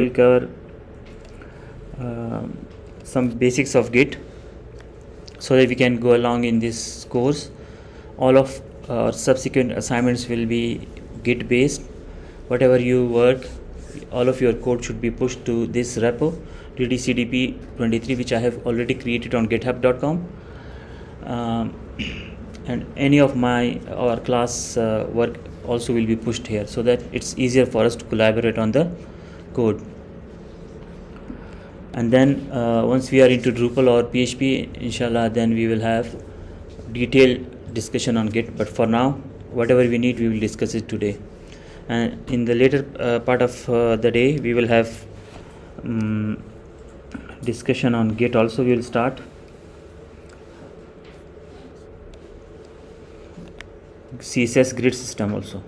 will cover some basics of Git so that we can go along in this course. All of our subsequent assignments will be Git based. Whatever you work, all of your code should be pushed to this repo DDCDP 23, which I have already created on github.com. And any of our class work also will be pushed here, so that it's easier for us to collaborate on the code. And then once we are into Drupal or PHP, inshallah, then we will have detailed discussion on Git. But for now, whatever we need, we will discuss it today. And in the later part of the day, we will have discussion on Git also. We will start. CSS grid system also.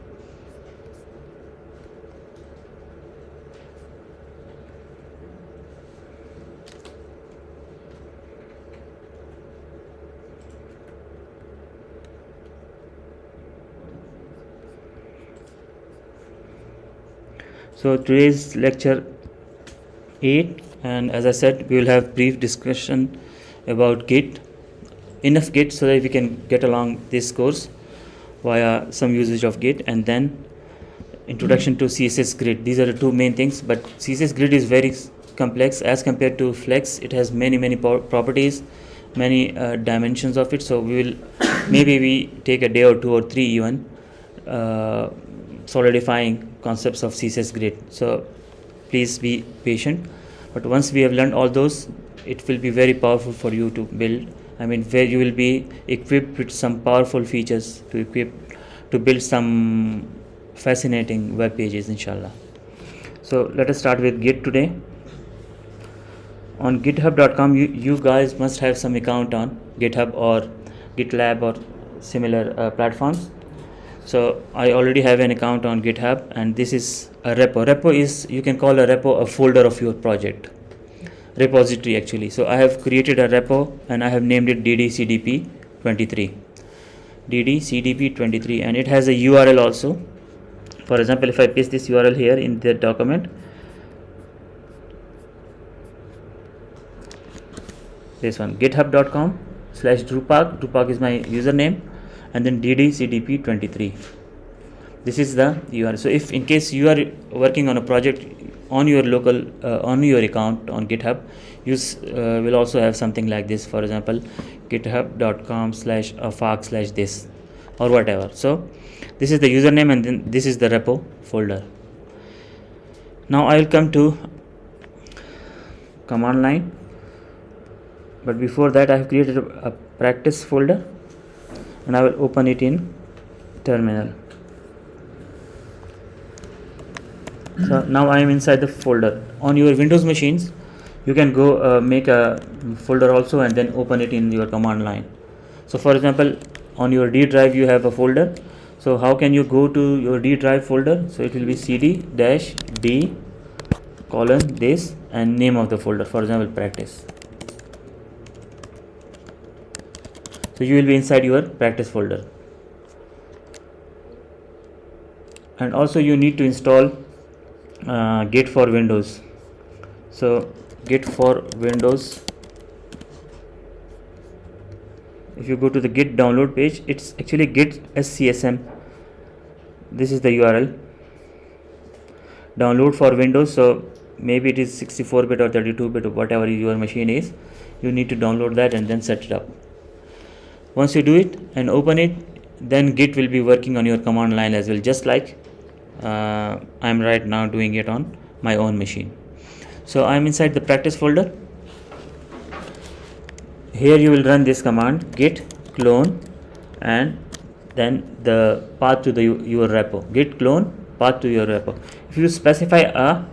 So today's lecture 8, and as I said, we will have brief discussion about Git, enough Git so that we can get along this course via some usage of Git, and then introduction to CSS grid. These are the two main things, but CSS grid is very complex as compared to Flex. It has many properties, many dimensions of it. So we will maybe take a day or 2 or 3 even solidifying concepts of CSS grid. So please be patient, but once we have learned all those, it will be very powerful for you to build. Where you will be equipped with some powerful features to build some fascinating web pages, inshallah. So let us start with Git today. On github.com, you guys must have some account on GitHub or GitLab or similar platforms. So I already have an account on GitHub, and this is a repo. Repo is, you can call a repo a folder of your project, repository actually. So I have created a repo and I have named it DDCDP 23, DDCDP 23, and it has a URL also. For example, if I paste this URL here in the document, this one, github.com/Drupak. Drupak is my username, and then DDCDP 23. This is the URL. So if in case you are working on a project on your local on your account on GitHub, you will also have something like this. For example, github.com/afaq/this or whatever. So this is the username, and then this is the repo folder. Now I will come to command line, but before that I have created a practice folder, and I will open it in terminal. So now I am inside the folder. On your Windows machines, you can go make a folder also and then open it in your command line. So for example, on your D drive you have a folder. So how can you go to your D drive folder? So it will be cd-d : this and name of the folder, for example practice. So you will be inside your practice folder. And also you need to install Git for Windows. So Git for Windows, if you go to the Git download page, it's actually Git SCSM. This is the URL, download for Windows. So maybe it is 64-bit or 32-bit or whatever your machine is. You need to download that and then set it up. Once you do it and open it, then Git will be working on your command line as well, just like I am right now doing it on my own machine. So I am inside the practice folder. Here you will run this command, git clone, and then the path to your repo, git clone path to your repo. If you specify a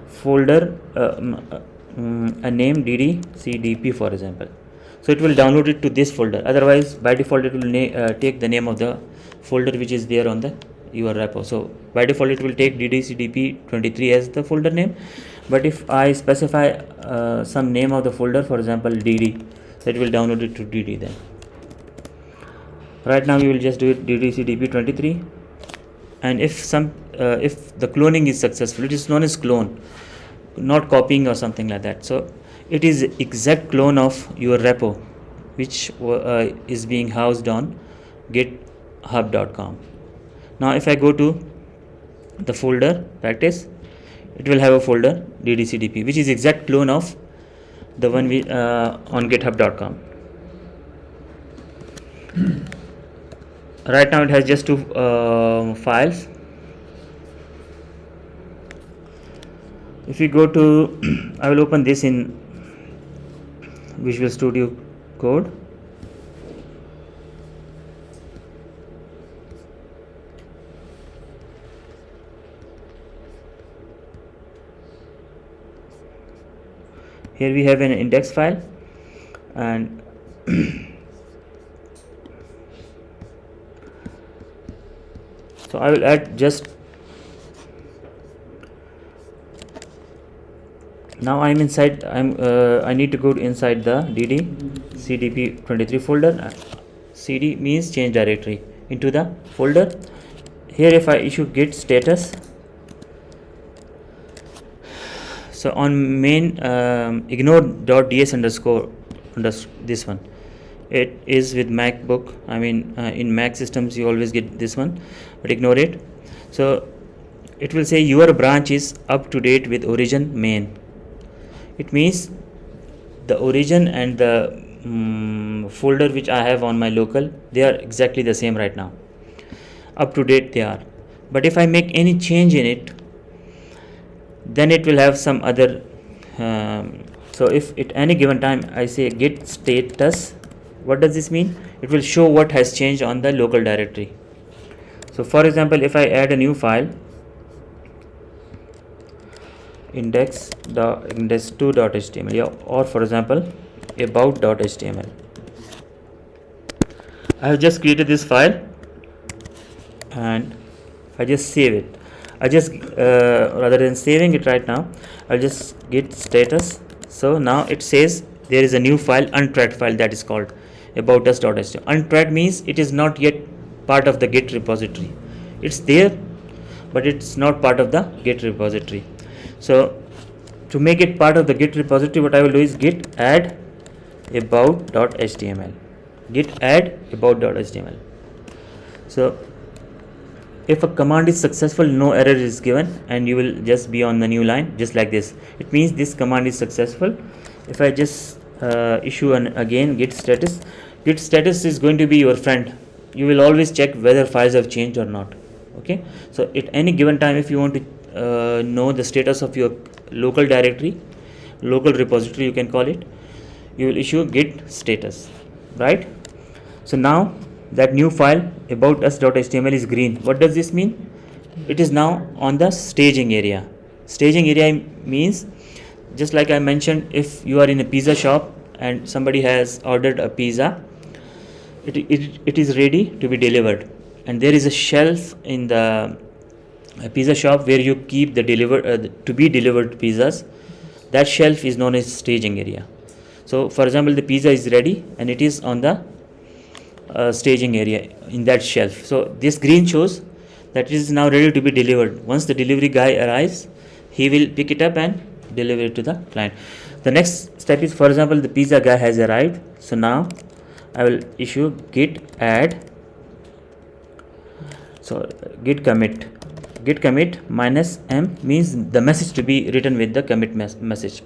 folder, a name DDCDP for example, so it will download it to this folder. Otherwise, by default, it will take the name of the folder which is there on your repo. So by default, it will take DDCDP 23 as the folder name. But if I specify some name of the folder, for example DD, so it will download it to DD then. Right now we will just do it DDCDP 23, and if if the cloning is successful, it is known as clone, not copying or something like that. So it is exact clone of your repo, which is being housed on github.com. Now if I go to the folder practice, it will have a folder DDCDP, which is exact clone of the one we on github.com. Right now it has just two files. If you go to I will open this in Visual Studio Code. Here we have an index file, and so I will add just now I'm inside. I need to go inside the DDCDP 23 folder. CD means change directory into the folder. Here if I issue git status, so on main ignore.ds underscore this one, it is with MacBook. I mean in Mac systems you always get this one, but ignore it. So it will say your branch is up to date with origin main. It means the origin and the folder which I have on my local, they are exactly the same right now, up to date they are. But if I make any change in it, then it will have some other so if at any given time I say git status, what does this mean? It will show what has changed on the local directory. So for example, if I add a new file, index2.html, or for example about.html, I have just created this file and I just save it. I just rather than saving it right now, I'll just git status. So now it says there is a new file, untracked file, that is called about.us.html. Untracked means it is not yet part of the git repository. It's there, but it's not part of the git repository. So to make it part of the git repository, what I will do is git add about.html. Git add about.html. So if a command is successful, no error is given, and you will just be on the new line just like this. It means this command is successful. If I just issue again git status is going to be your friend. You will always check whether files have changed or not. Okay, so at any given time, if you want to know the status of your local directory, local repository you can call it, you will issue git status, right? So now that new file about us.html is green. What does this mean? It is now on the staging area. Staging area means, just like I mentioned, if you are in a pizza shop and somebody has ordered a pizza, it is ready to be delivered, and there is a shelf in the pizza shop where you keep the to be delivered pizzas. That shelf is known as staging area. So for example, the pizza is ready and it is on the staging area in that shelf. So this green shows that it is now ready to be delivered. Once the delivery guy arrives, he will pick it up and deliver it to the client. The next step is, for example, the pizza guy has arrived. So now I will issue git add, so git commit -m means the message to be written with the commit message.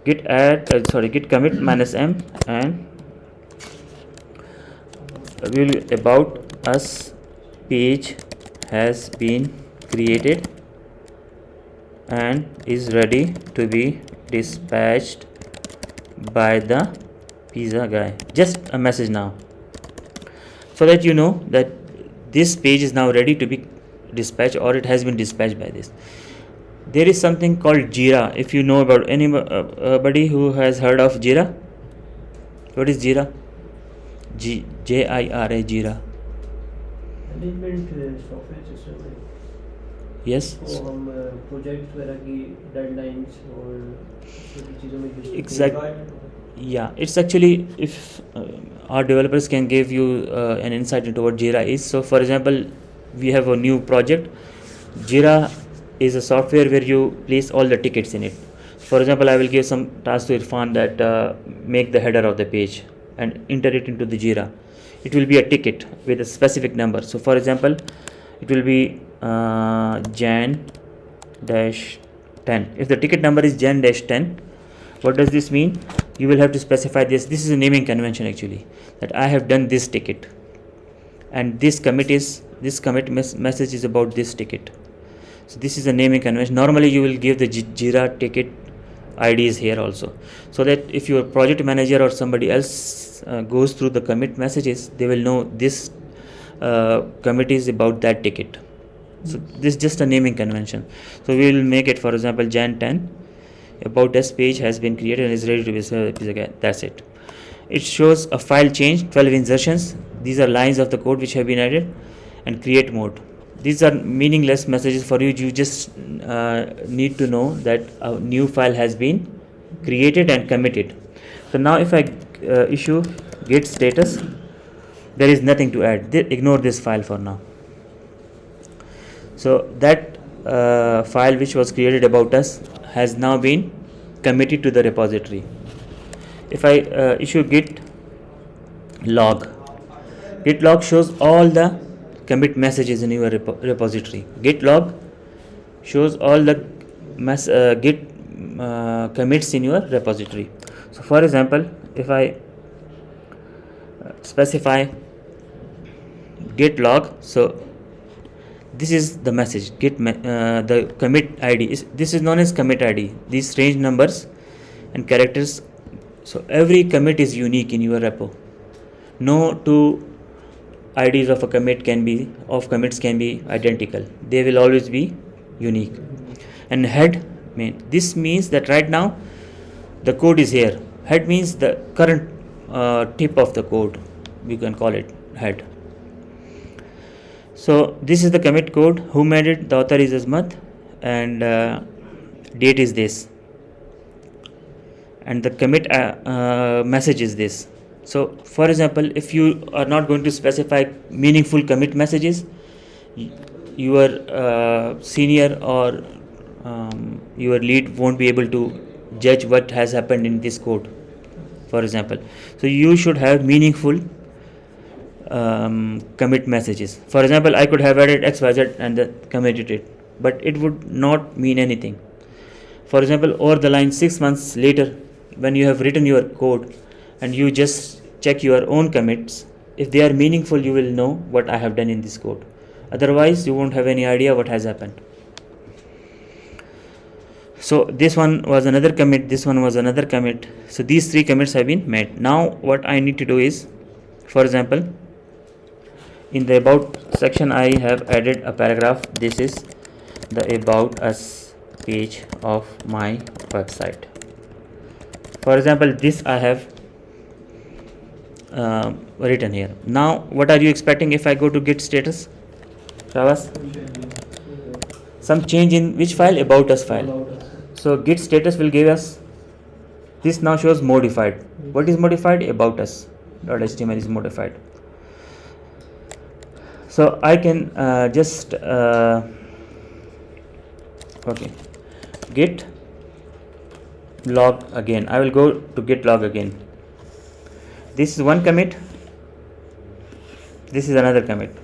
Git add git commit -m, and will about us page has been created and is ready to be dispatched by the pizza guy. Just a message now, so that you know that this page is now ready to be dispatched, or it has been dispatched by this. There is something called Jira. If you know about anybody who has heard of Jira, what is Jira? Jira, Jira. Management software system है. Yes. तो हम project वगैरह की deadlines और छोटी चीज़ों में Exactly. Yeah, it's actually, if our developers can give you an insight into what Jira is. So for example, we have a new project Jira is a software where you place all the tickets in it. For example, I will give some task to Irfan that make the header of the page and enter it into the Jira. It will be a ticket with a specific number. So for example, it will be Jan dash 10. If the ticket number is Jan dash 10, what does this mean? You will have to specify this. This is a naming convention actually, that I have done this ticket, and this commit message is about this ticket. So this is a naming convention. Normally you will give the Jira ticket IDs here also, so that if your project manager or somebody else goes through the commit messages, they will know this commit is about that ticket. So this is just a naming convention. So we will make it, for example, Jan 10, about this page has been created and is ready to be served. That's it. It shows a file change, 12 insertions. These are lines of the code which have been added, and create mode. These are meaningless messages for you. You just need to know that a new file has been created and committed. So now if I issue git status, there is nothing to add. Ignore this file for now. So that file which was created about us has now been committed to the repository. If I issue git log shows all the commit messages in your repository. Git log shows all the git commits in your repository. So for example, if I specify git log, so this is the message git the commit ID this is known as commit ID. These range numbers and characters, so every commit is unique in your repo. No two IDs of commits can be identical. They will always be unique. And head this means that right now the code is here. Head means the current tip of the code, we can call it head. So this is the commit code. Who made it? The author is Azmat, and date is this, and the commit message is this. So for example, if you are not going to specify meaningful commit messages, your senior or your lead won't be able to judge what has happened in this code, for example. So you should have meaningful commit messages. For example, I could have added XYZ and committed it, but it would not mean anything. For example, over the line 6 months later, when you have written your code and you just check your own commits, if they are meaningful, you will know what I have done in this code. Otherwise, you won't have any idea what has happened. So this one was another commit, this one was another commit. So these 3 commits have been made. Now what I need to do is, for example, in the about section I have added a paragraph. This is the about us page of my website. For example, this I have written here. Now what are you expecting if I go to git status? Ravas? Some change in which file? About us file. So git status will give us, this now shows modified. What is modified? About us .html is modified. So I can just okay, git log again. I will go to git log again. This is one commit, this is another commit,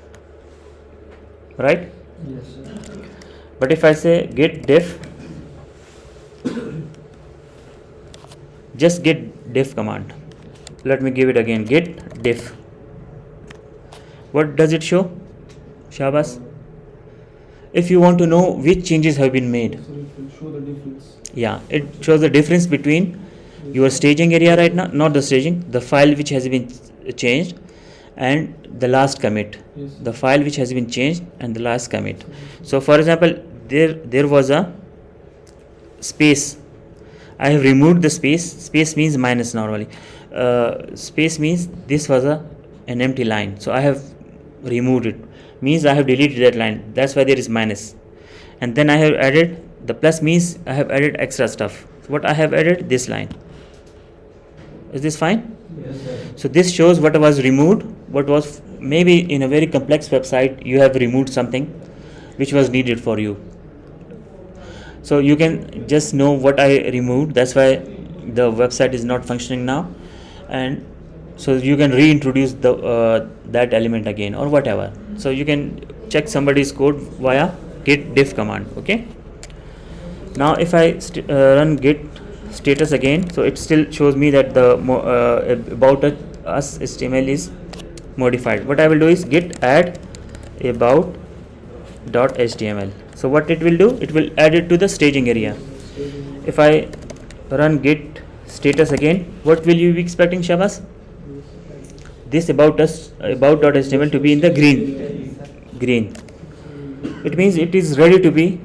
right? Yes, sir. But if I say git diff, just git diff command, let me give it again, git diff, what does it show? Shabas. If you want to know which changes have been made, So it will show the difference. yeah, it shows the difference between your staging area right now, not the staging, the file which has been changed, and the last commit. Yes. The file which has been changed and the last commit. So for example, there was a space. I have removed the space. Space means minus normally. Space means this was an empty line. So I have removed it. Means I have deleted that line. That's why there is minus. And then I have added the plus, means I have added extra stuff. So what I have added? This line. Is this fine? Yes, sir. So this shows what was removed. What was maybe in a very complex website you have removed something, which was needed for you. So you can just know what I removed, that's why the website is not functioning now, and so you can reintroduce the that element again or whatever. So you can check somebody's code via git diff command. Okay, now if I run git status again, so it still shows me that the about us HTML is modified. What I will do is git add about.html. so what it will do, it will add it to the staging area. If I run git status again, what will you be expecting, Shabas? This about.html to be in the green. It means it is ready to be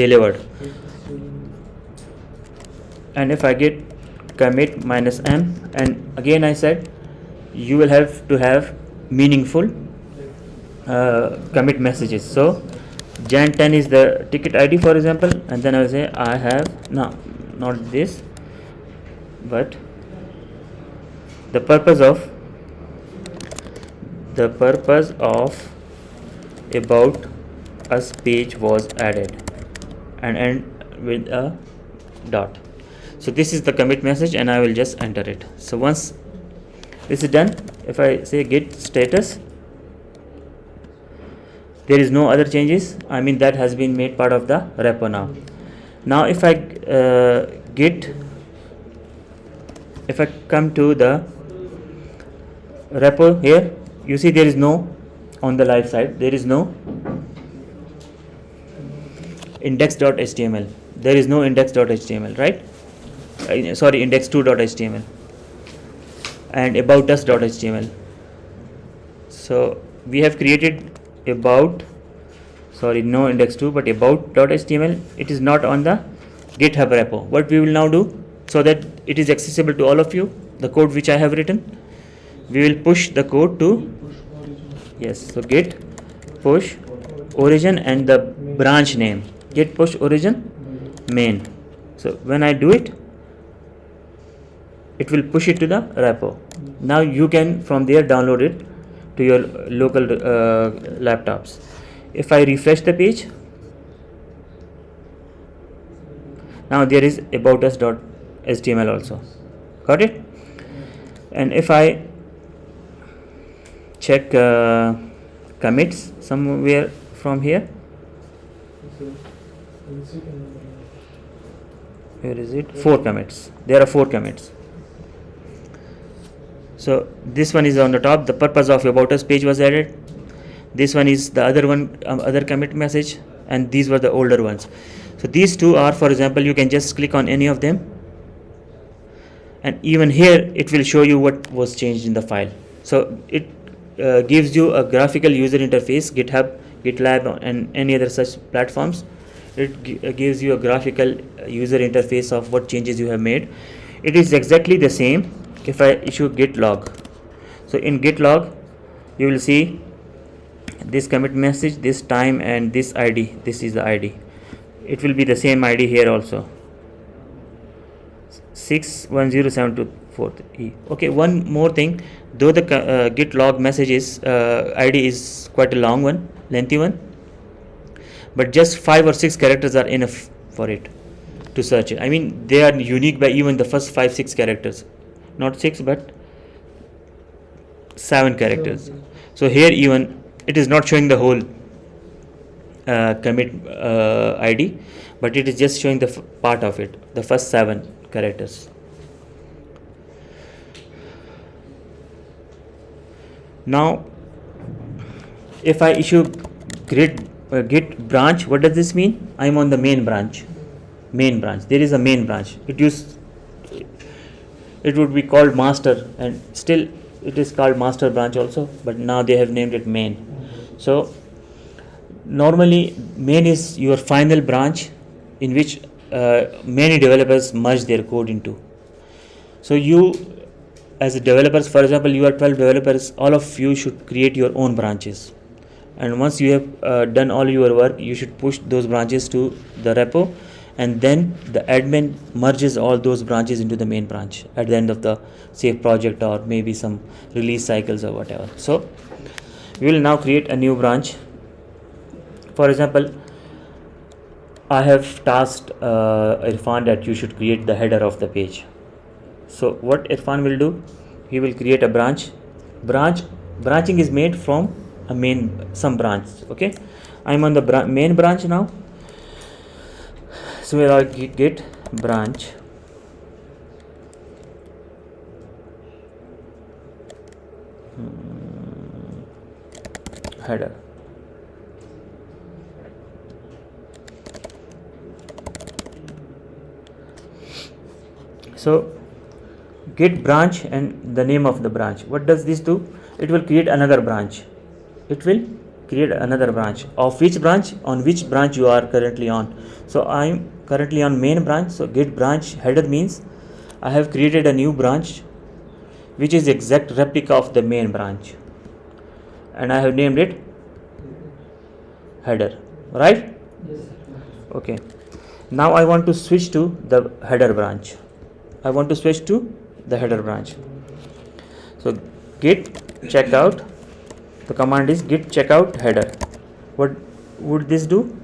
delivered. And if I get commit -m, and again I said you will have to have meaningful commit messages. So Jan 10 is the ticket ID, for example, and then I will say I have not this, but the purpose of about us page was added, and end with a dot. So this is the commit message, and I will just enter it. So once this is done, if I say git status, there is no other changes. I mean that has been made part of the repo now. Now if I come to the repo here, you see there is no, on the live side there is no index.html. There is no index.html, right? Sorry, index2.html and about us.html. So we have created no index2 but about.html. It is not on the GitHub repo. What we will now do, so that it is accessible to all of you, the code which I have written, we will push the code to so git push origin and the branch name, git push origin main. So when I do it, it will push it to the repo. Now you can from there download it to your local laptops. If I refresh the page, now there is about us.html also. Got it? And if I check commits somewhere from here, where is it? 4 commits. There are 4 commits. So this one is on the top, the purpose of about us page was added. This one is the other one, other commit message, and these were the older ones. So these two are, for example, you can just click on any of them, and even here it will show you what was changed in the file. So it gives you a graphical user interface. GitHub, GitLab, and any other such platforms, it gives you a graphical user interface of what changes you have made. It is exactly the same if I issue git log. So in git log you will see this commit message, this time, and this ID. This is the ID. It will be the same ID here also, 610724E. Okay, one more thing, though the git log messages ID is quite a long one, lengthy one, but just 5 or 6 characters are enough for it to search it. I mean they are unique by even the first 5-6 characters, not 6 but 7 characters. So here even it is not showing the whole commit ID, but it is just showing the part of it, the first 7 characters. Now if I issue git branch, what does this mean? I am on the main branch. There is a main branch. It would be called master, and still it is called master branch also, but now they have named it main. So normally main is your final branch in which many developers merge their code into. So you as a developers, for example, you are 12 developers, all of you should create your own branches, and once you have done all your work, you should push those branches to the repo, and then the admin merges all those branches into the main branch at the end of the save project or maybe some release cycles or whatever. So we will now create a new branch For example, I have tasked Irfan that you should create the header of the page. So what Irfan will do, he will create a branching is made from some branch. Okay, I'm on the main branch now, so we'll git branch header. So git branch and the name of the branch. What does this do? It will create another branch. It will create another branch. Of which branch? On which branch you are currently on. So I'm currently on main branch. So git branch header means I have created a new branch which is exact replica of the main branch, and I have named it header, right? Yes. Okay. Now I want to switch to the header branch. I want to switch to the header branch. So git checkout, the command is git checkout header. What would this do?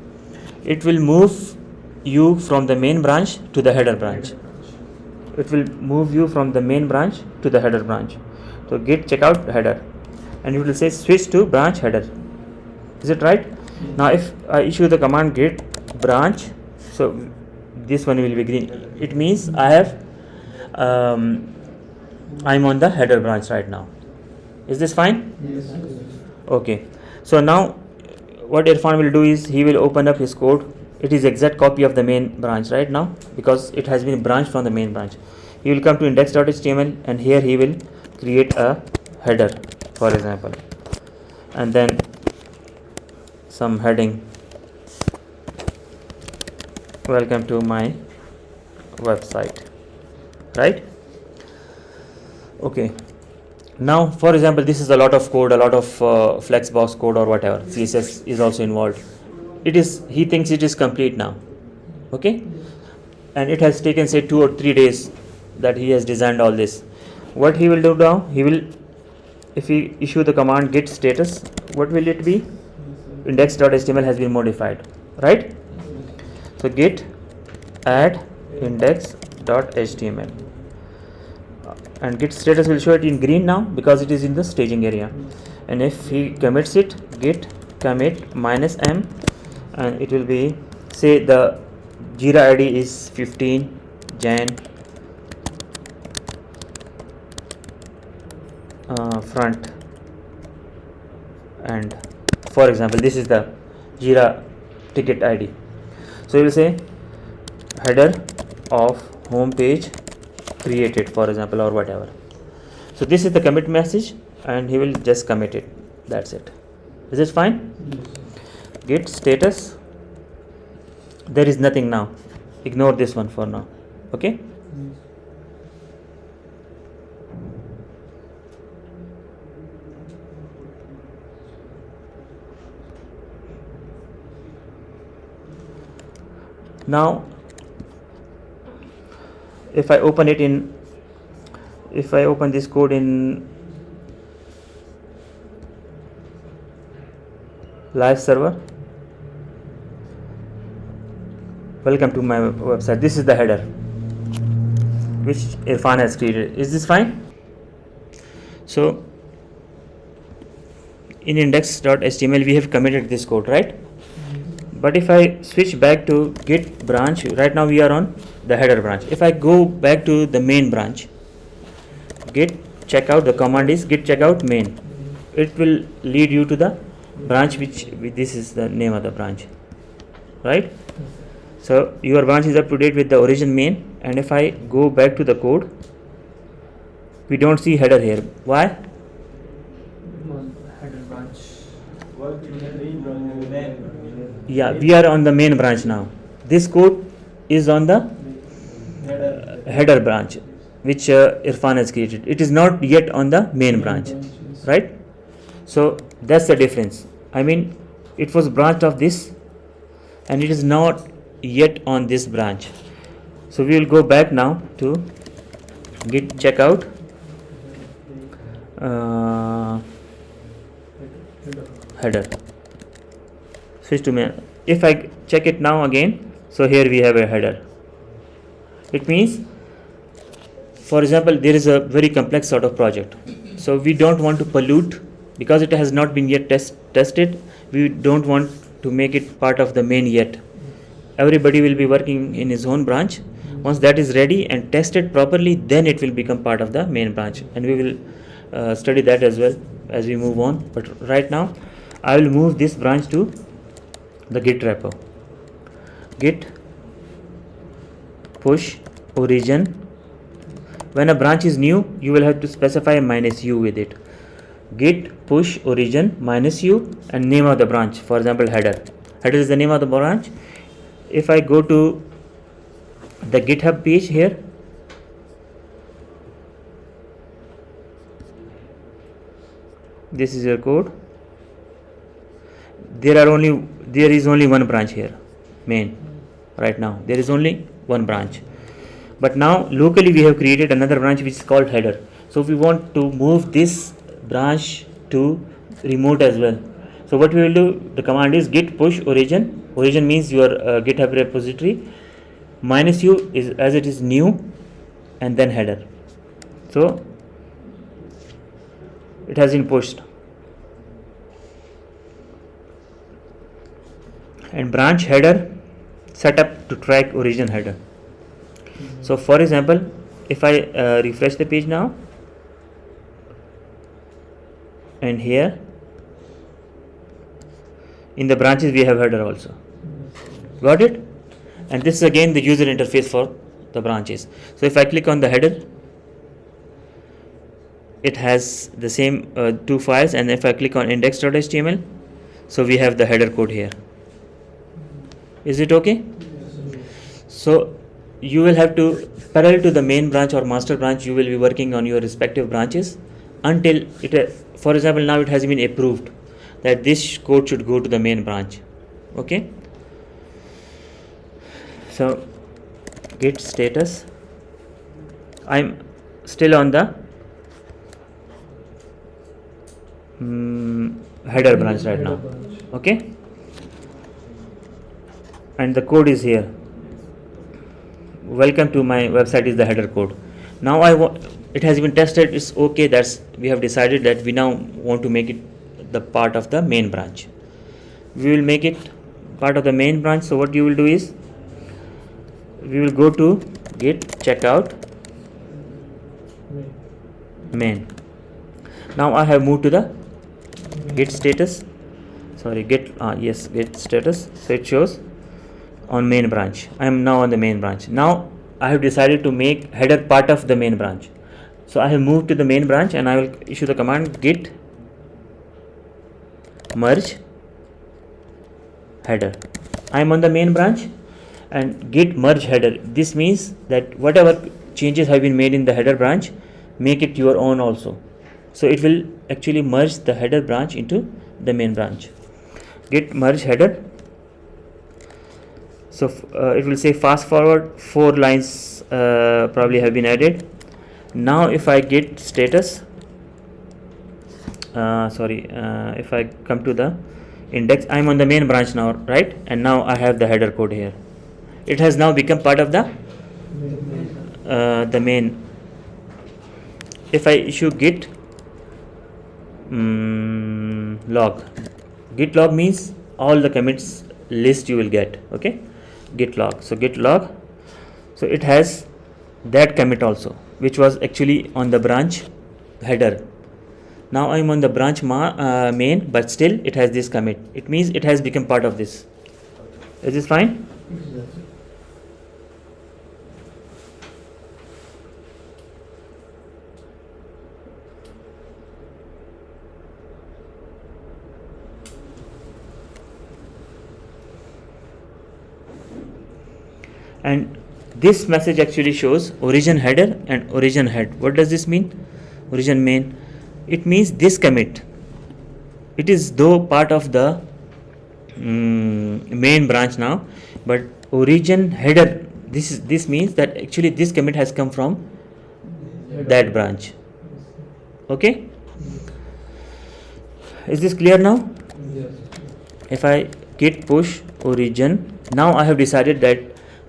It will move you from the main branch to the header branch. It will move you from the main branch to the header branch. So git checkout header, and it will say switch to branch header. Is it right? Now if I issue the command git branch, so this one will be green. It means I'm on the header branch right now. Is this fine? Yes. Okay. So now what Irfan will do is he will open up his code. It is exact copy of the main branch right now because it has been branched from the main branch. He will come to index.html, and here he will create a header, for example, and then some heading, welcome to my website, right? Okay. Now for example, this is a lot of code, a lot of flexbox code or whatever, CSS is also involved. He thinks it is complete now. Okay, and it has taken say 2 or 3 days that he has designed all this. What he will do now, if he issue the command git status, what will it be? Index.html has been modified, right? So git add index.html, and git status will show it in green now because it is in the staging area. And if he commits it, git commit -m, and it will be, say the Jira ID is 15 Jan front, and for example this is the Jira ticket ID. So you will say header of home page created, for example, or whatever. So this is the commit message, and he will just commit it. That's it. Is it fine? Yes. Git status, there is nothing now. Ignore this one for now. Okay. Yes. Now if I open this code in live server, welcome to my website, this is the header which Irfan has created. Is this fine? So in index.html we have committed this code, right? But if I switch back to git branch, right now we are on the header branch. If I go back to the main branch, git checkout, the command is git checkout main. It will lead you to the branch which this is the name of the branch, right? So your branch is up to date with the origin main, and if I go back to the code, we don't see header here. Why? Header branch. Yeah, we are on the main branch now. This code is on the header branch which Irfan has created. It is not yet on the main branch, right? So that's the difference. I mean, it was branched off this, and it is not yet on this branch. So we will go back now to git checkout header. switch to main. If I check it now again, so here we have a header. It means, for example, there is a very complex sort of project, so we don't want to pollute because it has not been yet tested. We don't want to make it part of the main yet. Everybody will be working in his own branch. Once that is ready and tested properly, then it will become part of the main branch, and we will study that as well as we move on. But right now I will move this branch to the Git repo. Git push origin. When a branch is new, you will have to specify -u with it. Git push origin -u and name of the branch, for example header. Header is the name of the branch. If I go to the GitHub page here, this is your code. There is only one branch here, main. Right now there is only one branch, but now locally we have created another branch which is called header. So we want to move this branch to remote as well. So what we will do, the command is git push origin. Origin means your GitHub repository. -u is as it is new, and then header. So it has been pushed, and branch header set up to track origin header. So for example, if I refresh the page now, and here in the branches we have header also. Got it? And this is again the user interface for the branches. So if I click on the header, it has the same two files, and if I click on index.html, so we have the header code here. Is it okay? So you will have to, parallel to the main branch or master branch, you will be working on your respective branches until it, for example, now it has been approved that this code should go to the main branch. Okay, so git status, I'm still on the header branch right now. Okay, and the code is here. Welcome to my website is the header code. Now it has been tested, it's okay. That's, we have decided that we now want to make it the part of the main branch. We will make it part of the main branch. So what you will do is, we will go to git checkout main. Now I have moved to the git status, sorry, git status. So it shows on main branch. I am now on the main branch. Now I have decided to make header part of the main branch. So I have moved to the main branch, and I will issue the command git merge header. I am on the main branch, and git merge header. This means that whatever changes have been made in the header branch, make it your own also. So it will actually merge the header branch into the main branch. Git merge header. So it will say fast forward, 4 lines probably have been added. Now if I git status, if I come to the index, I am on the main branch now, right? And now I have the header code here. It has now become part of the main. If I issue git log, git log means all the commits list you will get. Okay, git log. So git log, so it has that commit also, which was actually on the branch header. Now I am on the branch main, but still it has this commit. It means it has become part of this. Is this fine? And this message actually shows origin header and origin head. What does this mean? Origin main, it means this commit, it is though part of the main branch now, but origin header, this means that actually this commit has come from that branch. Okay, is this clear now? Yes. If I git push origin. Now I have decided that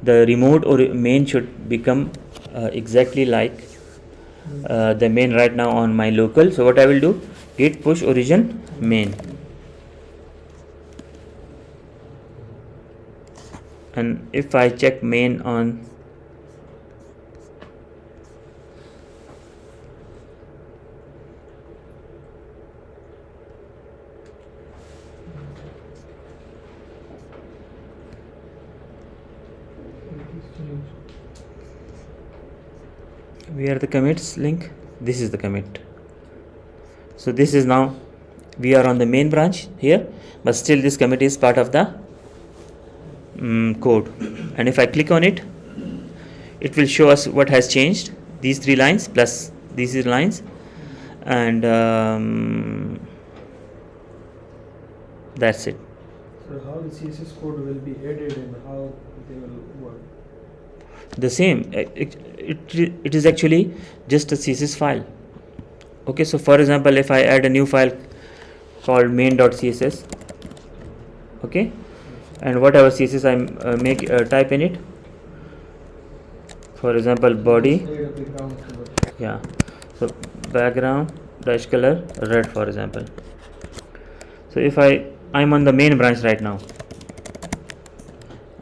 the remote or main should become exactly like the main right now on my local. So what I will do, git push origin main, and if I check main on where the commits link, this is the commit. So this is now we are on the main branch here, but still this commit is part of the code, and if I click on it, it will show us what has changed, these 3 lines plus these 3 lines, and that's it. So how the CSS code will be added and how they will work? The same, it is actually just a CSS file. Okay, so for example, if I add a new file called main.css, okay, and whatever CSS I type in it, for example body, yeah, so background dash color red, for example. So if I'm on the main branch right now,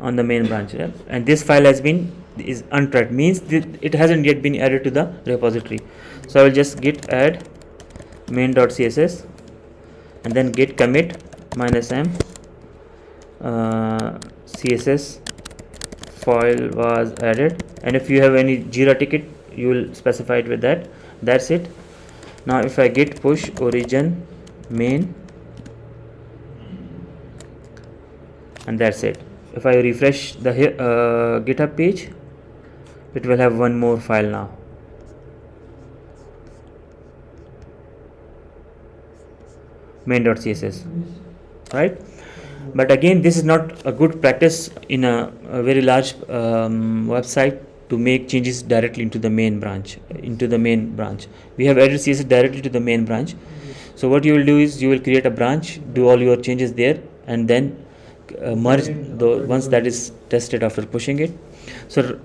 on the main branch, yeah, and this file is untracked, means it hasn't yet been added to the repository. So I will just git add main.css and then git commit -m css file was added, and if you have any Jira ticket you will specify it with that. That's it. Now if I git push origin main, and that's it. If I refresh the GitHub page, it will have one more file now. Main.css, right? But again, this is not a good practice in a very large website to make changes directly into the main branch. We have added CSS directly to the main branch. So what you will do is you will create a branch, do all your changes there, and then merge once that is tested after pushing it. So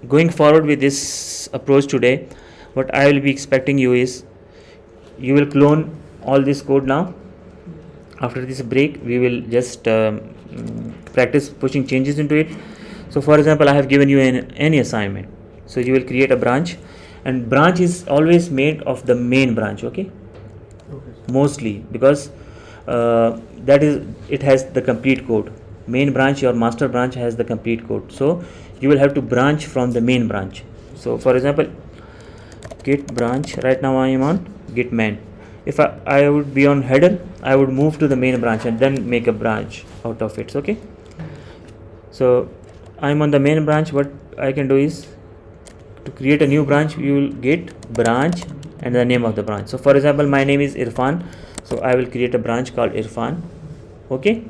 going forward with this approach today, what I will be expecting you is you will clone all this code now. After this break, we will just practice pushing changes into it. So for example, I have given you any assignment, so you will create a branch, and branch is always made of the main branch, okay, mostly, because it has the complete code. Main branch, your master branch, has the complete code, so you will have to branch from the main branch. So for example, git branch, right now I am on git main. If I would be on header, I would move to the main branch and then make a branch out of it, okay. So I'm on the main branch. What I can do is to create a new branch, you will git branch and the name of the branch. So for example, my name is Irfan, so I will create a branch called Irfan, okay.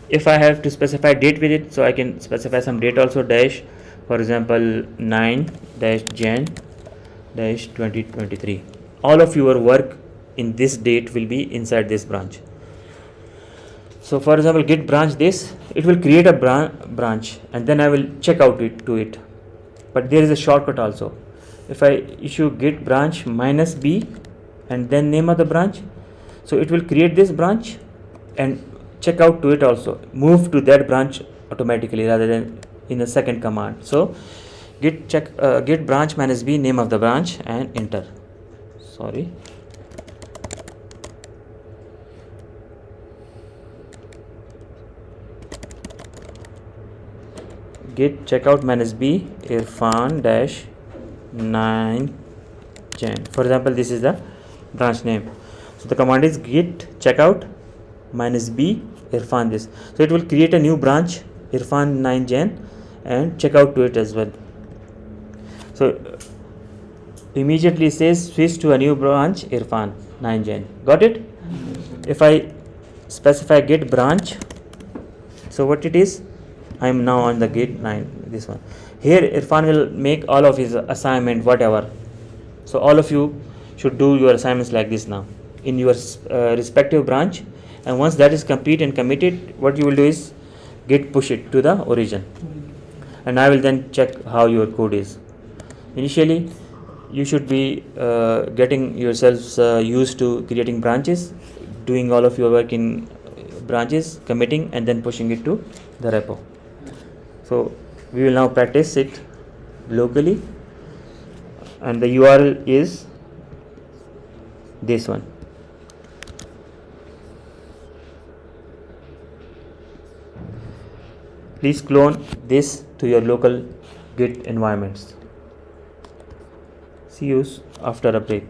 If I have to specify date with it, so I can specify some date also, dash, for example 9-Jan 2023. all of your work in this date will be inside this branch. So for example, git branch this, it will create a branch and then I will check out to it. But there is a shortcut also. If I issue git branch -b and then name of the branch, so it will create this branch and check out to it also, move to that branch automatically rather than in a second command. So git branch -b, name of the branch, and enter. Sorry. Git checkout -b Irfan -9 Jan. For example, this is the branch name. So the command is git checkout -b Irfan this. So it will create a new branch Irfan 9 Jan and check out to it as well. So immediately says switch to a new branch Irfan 9 Jan. Got it? If I specify git branch, so what it is, I am now on the git 9, this one. Here Irfan will make all of his assignment, whatever. So all of you should do your assignments like this now in your respective branch, and once that is complete and committed, what you will do is git push it to the origin, and I will then check how your code is. Initially you should be getting yourselves used to creating branches, doing all of your work in branches, committing, and then pushing it to the repo. So we will now practice it locally, and the URL is this one. Please clone this to your local Git environments. See you after a break.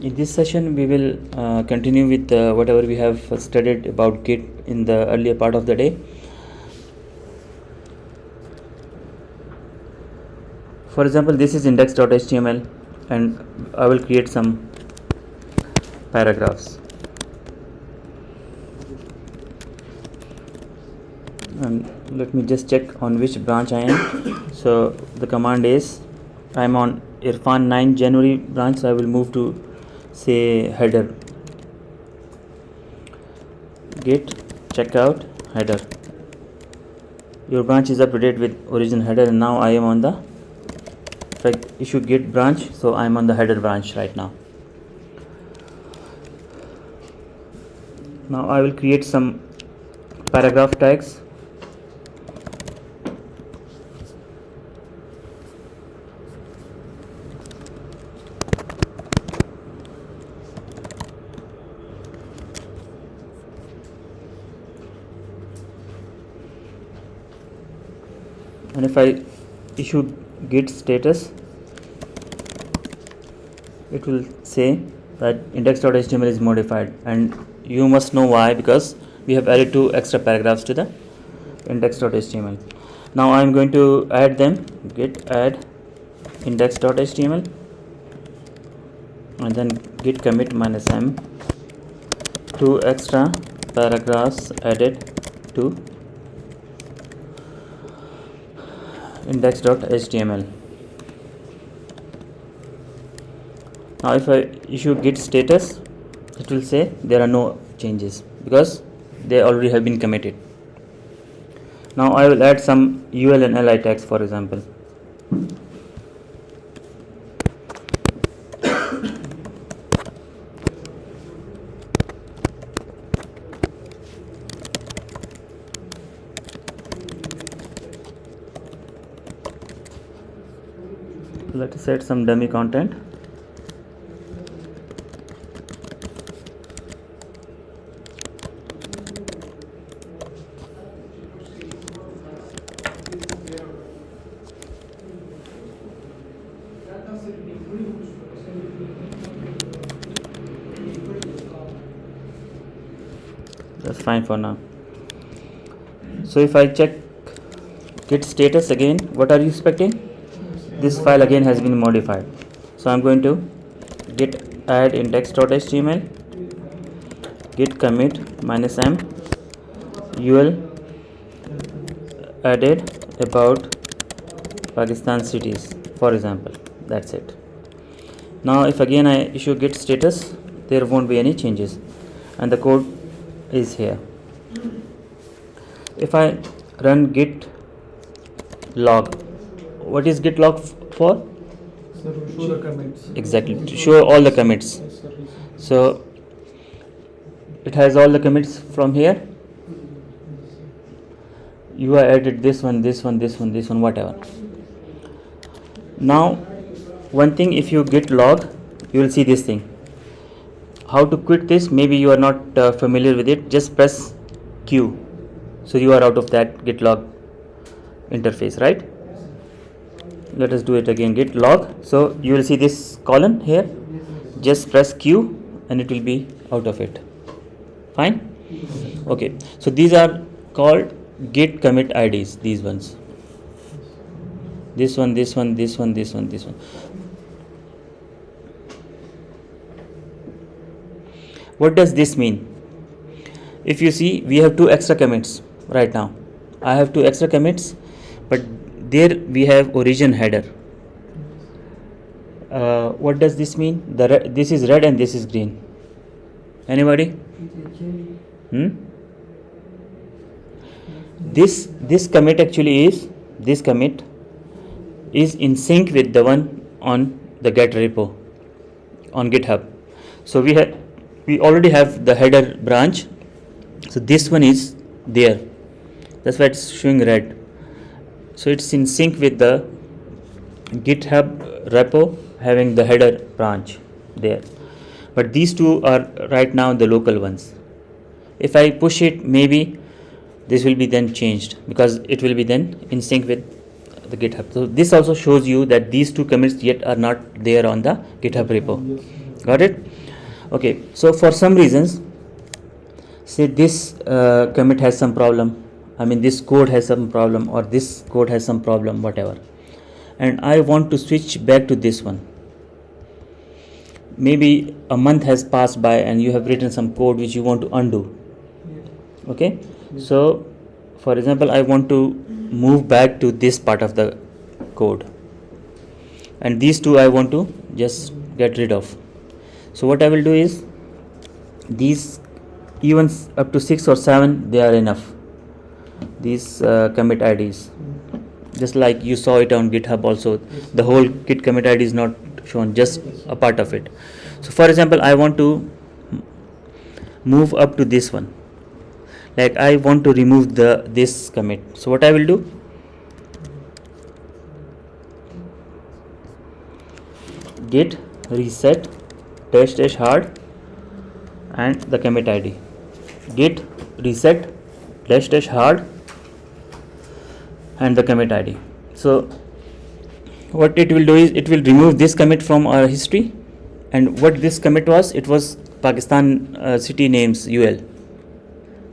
In this session we will continue with whatever we have studied about Git in the earlier part of the day. For example, this is index.html, and I will create some paragraphs. And let me just check on which branch I am. So the command is, I am on Irfan 9 January branch, so I will move to say header, git checkout header. Your branch is up to date with origin header, and now I am on the issue git branch, so I am on the header branch right now. Now I will create some paragraph tags. And if I issue git status, it will say that index.html is modified, and you must know why, because we have added 2 extra paragraphs to the index.html. Now I am going to add them, git add index.html, and then git commit -m, 2 extra paragraphs added to index.html. Now if I issue git status, it will say there are no changes because they already have been committed. Now I will add some UL and LI tags, for example. Let us set some dummy content. That's fine for now. So if I check git status again, what are you expecting? This file again has been modified. So I'm going to git add index.html, git commit -m, UL added about Pakistan cities, for example. That's it. Now if again I issue git status, there won't be any changes, and the code is here. If I run git log, what is git log for? Sir, show the commits. Exactly, to show all the commits. Yes, sir. So it has all the commits from here. You have added this one, this one, this one, this one, whatever. Now one thing, if you git log, you will see this thing. How to quit this? Maybe you are not familiar with it. Just press Q, so you are out of that git log interface, right? Let us do it again, git log. So you will see this column here. Just press Q and it will be out of it. Fine. Okay, so these are called git commit IDs, these ones. This one, this one, this one, this one, this one. What does this mean? If you see, we have 2 extra commits right now. I have 2 extra commits, but there we have origin header. What does this mean? This is red and this is green. Anybody? This commit actually is, this commit is in sync with the one on the get repo on GitHub. So we already have the header branch, so this one is there, that's why it's showing red. So it's in sync with the GitHub repo having the header branch there, but these two are right now the local ones. If I push it, maybe this will be then changed, because it will be then in sync with the GitHub. So this also shows you that these two commits yet are not there on the GitHub repo. Got it? Okay, so for some reasons, say this commit has some problem, I mean this code has some problem, or this code has some problem, whatever, and I want to switch back to this one. Maybe a month has passed by and you have written some code which you want to undo. Okay, so for example, I want to move back to this part of the code, and these two I want to just get rid of. So what I will do is, these even up to 6 or 7 they are enough, these commit IDs, just like you saw it on GitHub also. The whole git commit ID is not shown, just a part of it. So for example, I want to move up to this one, like I want to remove this commit. So what I will do, git reset dash hard and the commit ID, git reset dash hard and the commit ID. So what it will do is, it will remove this commit from our history. And what this commit was, it was Pakistan city names UL.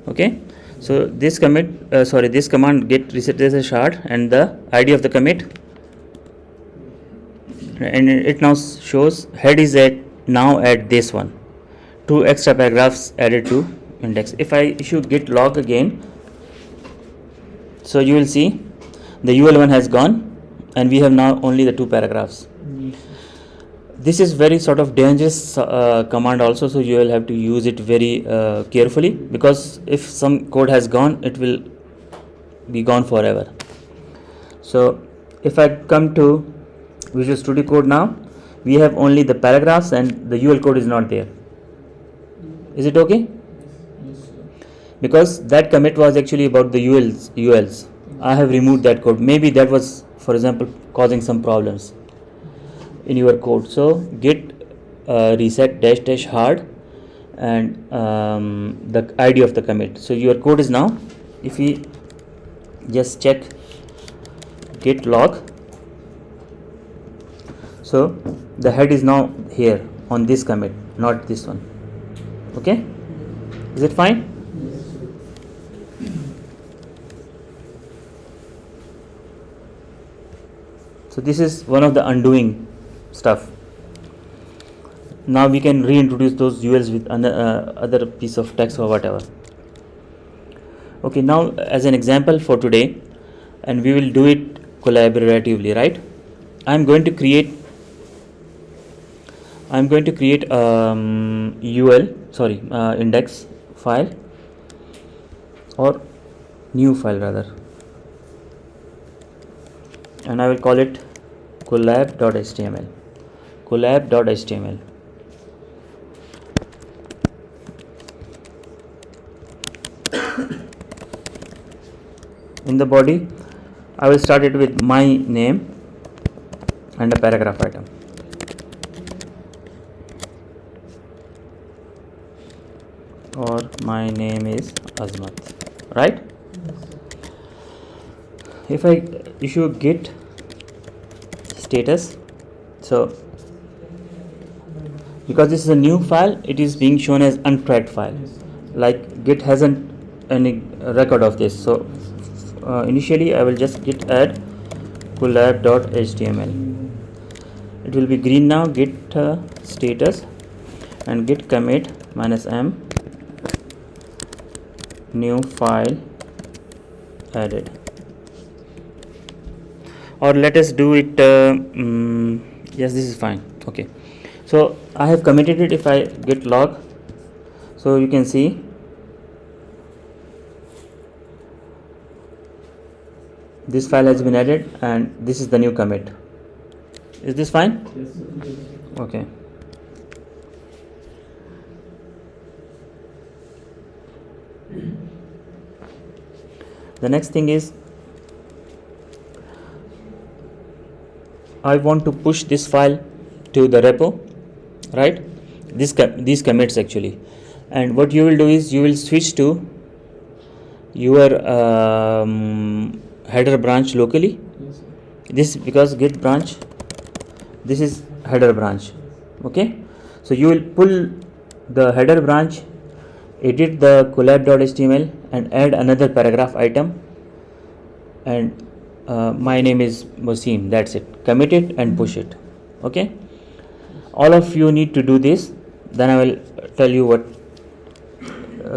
Okay, so this commit this command git reset dash hard and the ID of the commit, and it now shows head is now at this one, 2 extra paragraphs added to index. If I issue git log again, so you will see the UL one has gone and we have now only the 2 paragraphs. This is very sort of dangerous command also, so you will have to use it very carefully, because if some code has gone, it will be gone forever. So if I come to Visual Studio Code now, we have only the paragraphs and the UL code is not there. Is it okay? Because that commit was actually about the ULs. I have removed that code. Maybe that was, for example, causing some problems in your code. So git reset dash hard and the ID of the commit. So your code is now, if we just check git log, so the head is now here on this commit, not this one. Okay, is it fine? So this is one of the undoing stuff. Now we can reintroduce those ULs with other piece of text or whatever. Okay, now as an example for today, and we will do it collaboratively, right? I'm going to create index file, or new file rather, and I will call it collab.html. In the body, I will start it with my name and a paragraph item. Or my name is Azmat, right? If I issue git status, so because this is a new file, it is being shown as untracked file, like git hasn't any record of this. So initially I will just git add collab.html. It will be green now, git status and git commit -m new file added. Or let us do it yes, this is fine. Okay, so I have committed it. If I git log, so you can see this file has been added and this is the new commit. Is this fine? Yes. Okay. The next thing is I want to push this file to the repo, right? These commits actually, and what you will do is you will switch to your header branch locally. Yes, sir. This because git branch, this is header branch. Okay, so you will pull the header branch, edit the collab.html and add another paragraph item, and my name is Wasim. That's it. Commit it and push it. Okay, all of you need to do this, then I will tell you what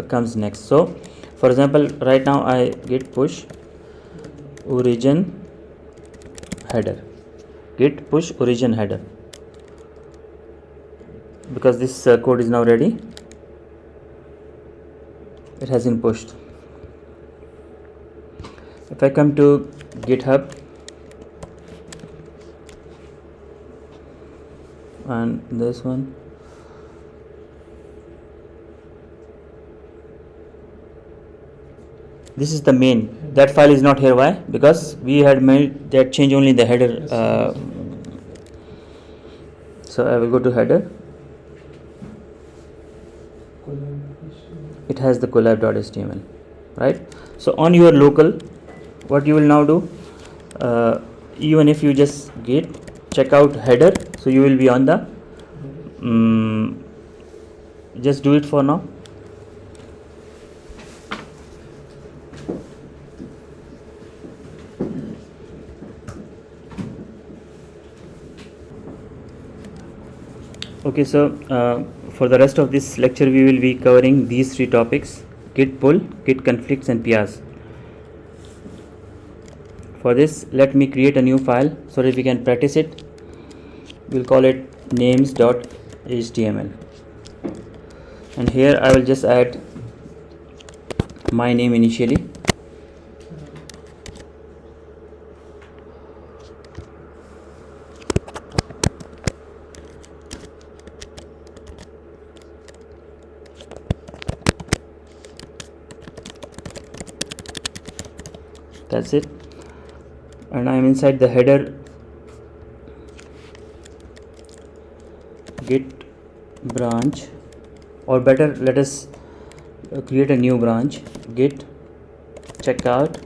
comes next. So for example, right now I git push origin header, git push origin header, because this code is now ready. It has been pushed. If I come to GitHub and this one, this is the main. That file is not here. Why? Because we had made that change only in the header. So I will go to header. It has the collab.html, right? So on your local, what you will now do, even if you just git checkout header, so you will be on the just do it for now. Okay, so for the rest of this lecture we will be covering these three topics: git pull, git conflicts and PRs. For this, let me create a new file so that we can practice it. We'll call it names.html, and here I will just add my name initially. That's it, and I am inside the header git branch, or better, let us create a new branch, git checkout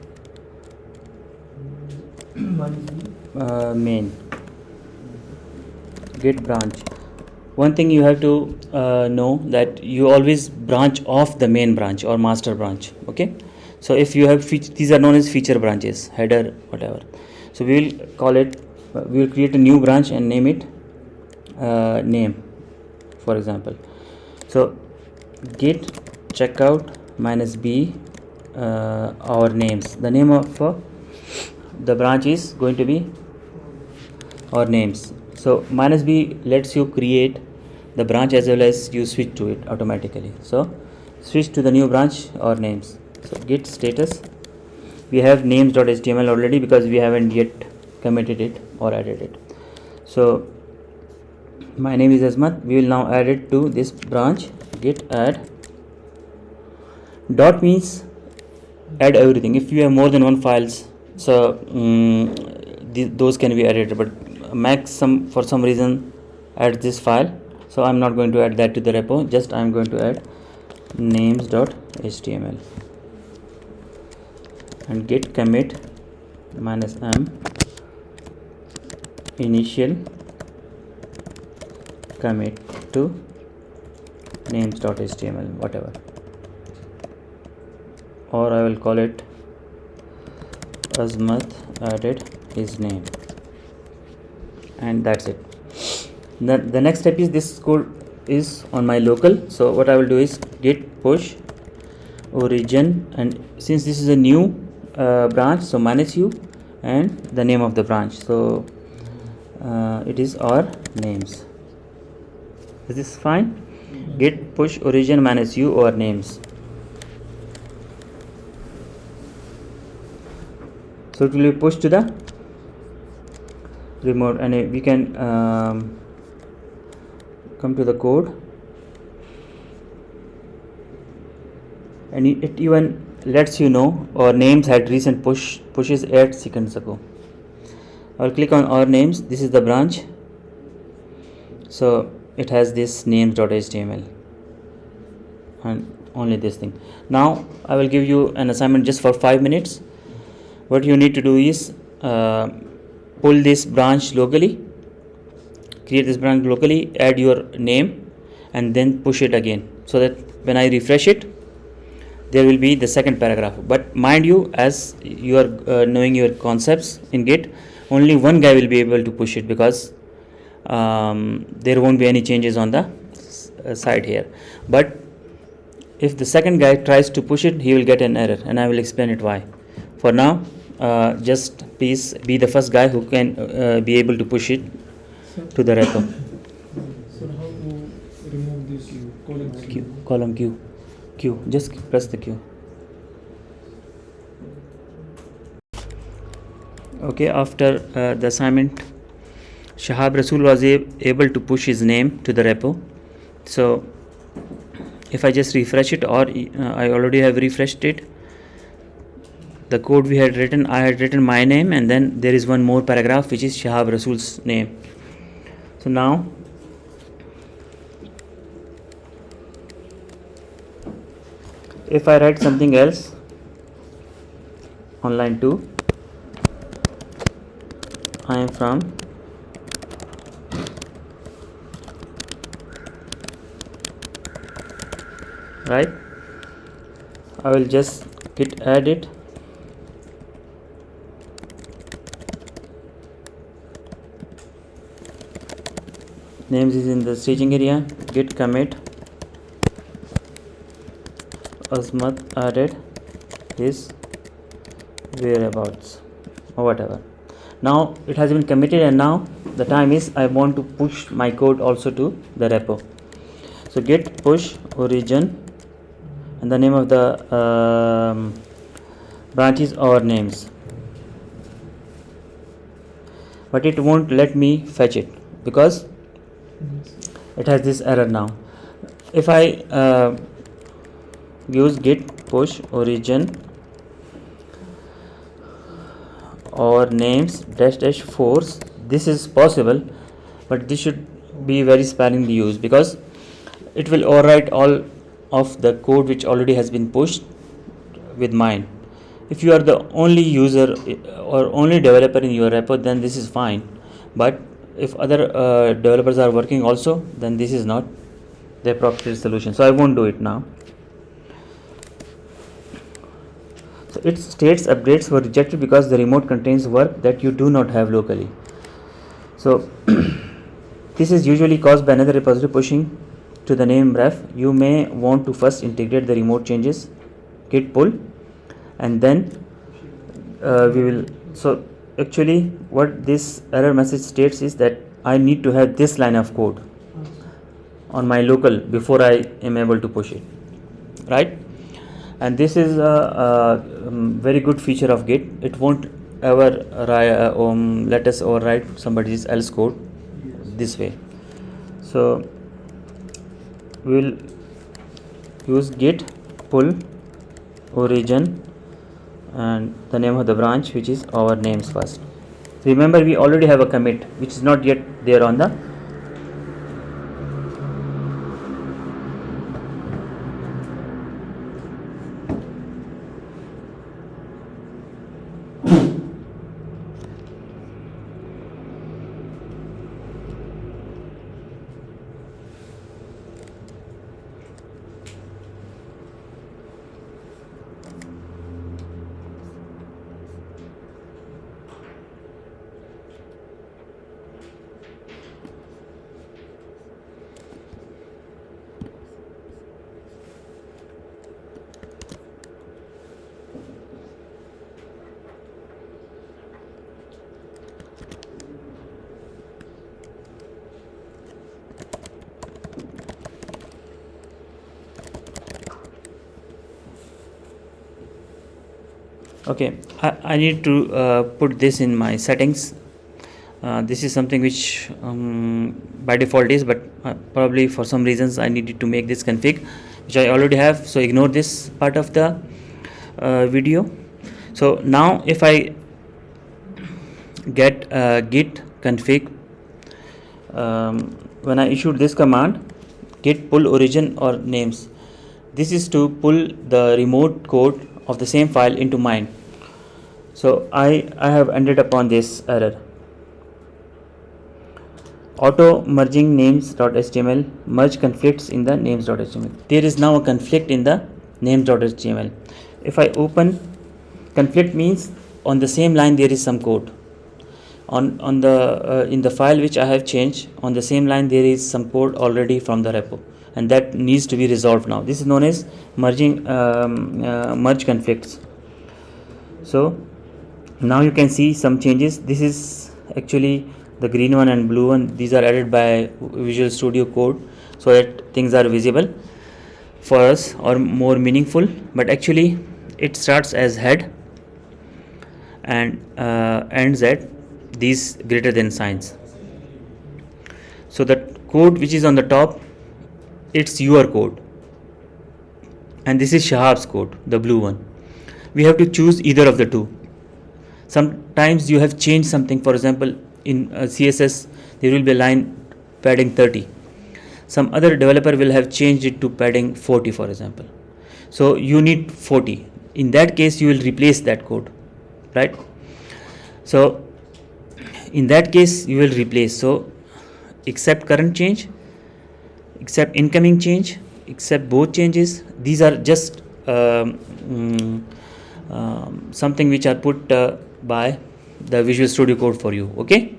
main, git branch. One thing you have to know that you always branch off the main branch or master branch. Okay, so if you have these are known as feature branches, header, whatever. So we will call it, we will create a new branch and name it name, for example. So git checkout -b our names. The name of the branch is going to be our names. So -b lets you create the branch as well as you switch to it automatically. So switch to the new branch or names. So git status, we have names.html already because we haven't yet committed it or added it. So my name is Asmat. We will now add it to this branch, git add. Dot means add everything. If you have more than one files, so those can be added, but max for some reason add this file, so I'm not going to add that to the repo. Just I'm going to add names.html and git commit -m initial commit to names.html, whatever, or I will call it Asmat added his name, and that's it. The next step is, this code is on my local, so what I will do is git push origin, and since this is a new branch, so -u and the name of the branch, so it is our names. Is this fine? Git push origin minus u or names. So it will be pushed to the remote, and we can come to the code, and it even lets you know our names had recent pushes 8 seconds ago. I'll click on our names. This is the branch, so it has this names.html and only this thing. Now I will give you an assignment just for 5 minutes. What you need to do is pull this branch locally, create this branch locally, add your name, and then push it again, so that when I refresh it, there will be the second paragraph. But mind you, as you are knowing your concepts in Git, only one guy will be able to push it, because there won't be any changes on the side here. But if the second guy tries to push it, he will get an error, and I will explain it why. For now, just please be the first guy who can be able to push it to the repo. So how to remove this Column Q. Just press the Q. Okay, after the assignment, Shahab Rasool was able to push his name to the repo. So if I just refresh it, or I already have refreshed it, the code we had written, I had written my name, and then there is one more paragraph which is Shahab Rasool's name. So now if I write something else on line 2, I am from right, I will just git add it, names is in the staging area, git commit Asmat added his whereabouts or whatever. Now it has been committed, and now the time is I want to push my code also to the repo. So git push origin, and the name of the branch is our names, but it won't let me fetch it because it has this error. Now if I use git push origin or names dash force, this is possible, but this should be very sparingly used, because it will overwrite all of the code which already has been pushed with mine. If you are the only user or only developer in your repo, then this is fine, but if other developers are working also, then this is not the appropriate solution, so I won't do it now. So it states updates were rejected because the remote contains work that you do not have locally. So this is usually caused by another repository pushing to the name ref. You may want to first integrate the remote changes, git pull, and then we will. So actually what this error message states is that I need to have this line of code on my local before I am able to push it, right? And this is a very good feature of Git. It won't ever let us overwrite somebody else code this way. So we will use git pull origin and the name of the branch, which is our names first. Remember, we already have a commit which is not yet there on the Okay, I need to put this in my settings. This is something which by default is, but probably for some reasons I needed to make this config, which I already have, so ignore this part of the video. So now if I get git config, when I issued this command git pull origin or names, this is to pull the remote code of the same file into mine. So I have ended up on this error, auto merging names.html, merge conflicts in the names.html. There is now a conflict in the names.html. If I open, conflict means on the same line there is some code. On the in the file which I have changed, on the same line there is some code already from the repo, and that needs to be resolved now. This is known as merging merge conflicts. So now you can see some changes. This is actually the green one and blue one. These are added by Visual Studio Code so that things are visible for us or more meaningful, but actually it starts as head and ends at these greater than signs. So the code which is on the top, it's your code, and this is Shahab's code, the blue one. We have to choose either of the two. Sometimes you have changed something. For example, in CSS there will be a line padding 30. Some other developer will have changed it to padding 40, for example. So you need 40. In that case you will replace that code, right? So in that case you will replace. So accept current change, accept incoming change, accept both changes. These are just something which are put by the Visual Studio Code for you. Okay,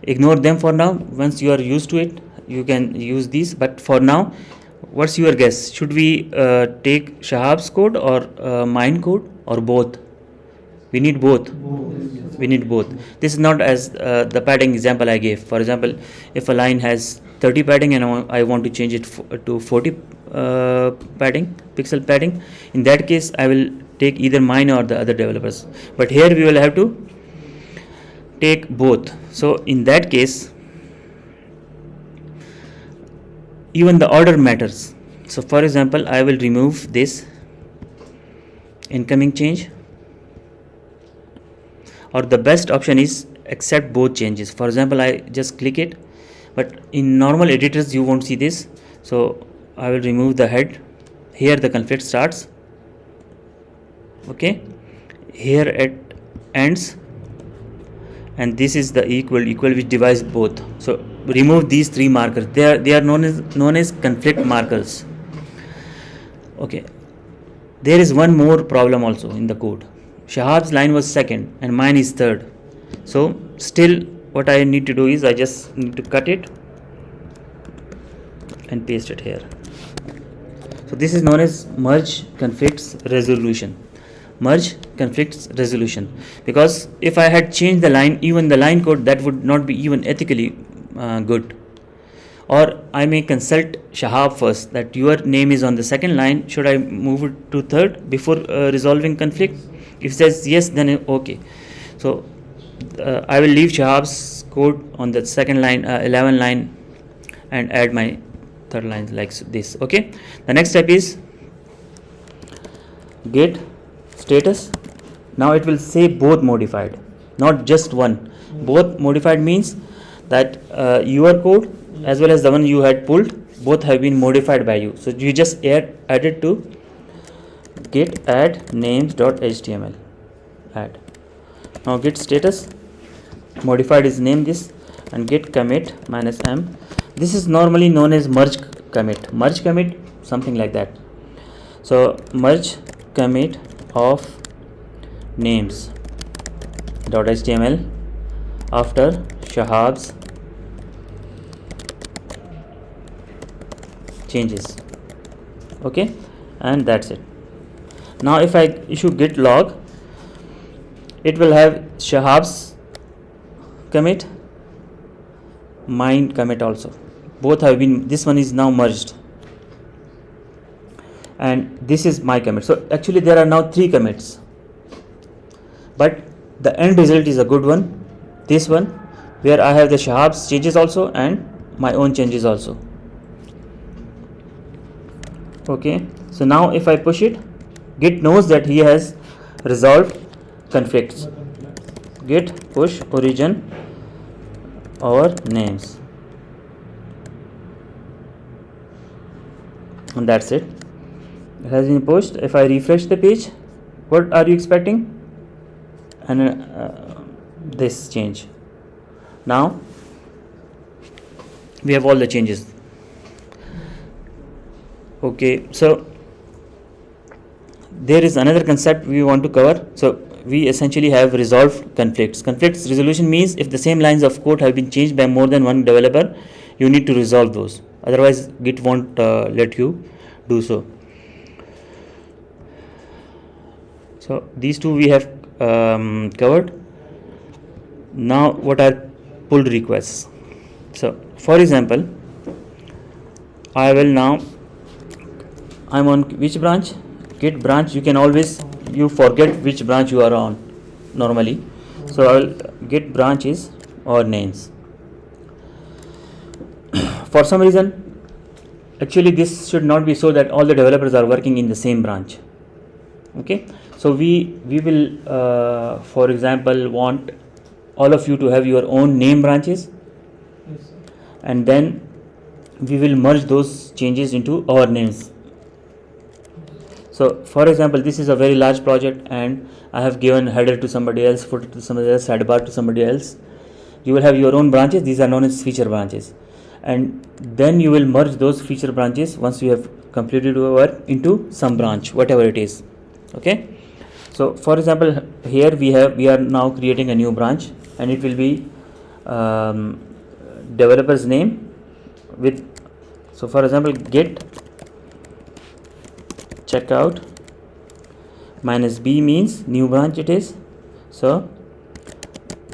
ignore them for now. Once you are used to it, you can use these, but for now, what's your guess? Should we take Shahab's code or mine code, or both? We need both. We need both. This is not as the padding example I gave. For example, if a line has 30 padding and I want to change it to 40 padding, pixel padding, in that case I will take either mine or the other developers. But here we will have to take both. So in that case, even the order matters. So for example, I will remove this incoming change, or the best option is accept both changes. For example, I just click it, but in normal editors you won't see this. So I will remove the head. Here the conflict starts. Okay, here it ends, and this is the equal which divides both. So remove these three markers. They are known as conflict markers. Okay, there is one more problem also in the code. Shahab's line was second and mine is third. So still what I need to do is I just need to cut it and paste it here. So this is known as merge conflicts resolution. Merge conflicts resolution, because if I had changed the line, even the line code, that would not be even ethically good. Or I may consult Shahab first that your name is on the second line, should I move it to third before resolving conflict? If it says yes, then okay. So I will leave Shahab's code on the second line, 11 line, and add my third line like this. Okay, the next step is git status. Now it will say both modified, not just one. Both modified means that your code as well as the one you had pulled, both have been modified by you. So you just add it to git add names.html. add. Now git status modified is name this, and git commit -m. This is normally known as merge commit. Merge commit, something like that. So merge commit of names.html after Shahab's changes. Okay, and that's it. Now if I issue git log, it will have Shahab's commit, mine commit also. Both have been, this one is now merged, and this is my commit. So actually there are now 3 commits. but the end result is a good one, this one, where I have the Shahab's changes also and my own changes also. Okay, so now if I push it, Git knows that he has resolved conflicts. Git push origin or names, and that's it. It has been pushed. If I refresh the page, what are you expecting? And this change. Now we have all the changes. Okay, so there is another concept we want to cover. So we essentially have resolved conflicts. Conflicts resolution means if the same lines of code have been changed by more than one developer, you need to resolve those. Otherwise, Git won't let you do so. So these two we have covered. Now what are pull requests? So for example, I'm on which branch? Git branch. You can always forget which branch you are on normally. So I will git branches or names. For some reason, actually this should not be so that all the developers are working in the same branch. Okay, so we will for example want all of you to have your own name branches, and then we will merge those changes into our names. So for example, this is a very large project and I have given header to somebody else, footer to somebody else, sidebar to somebody else. You will have your own branches. These are known as feature branches, and then you will merge those feature branches once you have completed your work into some branch, whatever it is. Okay, so for example, here we are now creating a new branch, and it will be developer's name with, so for example, git checkout minus b means new branch it is, so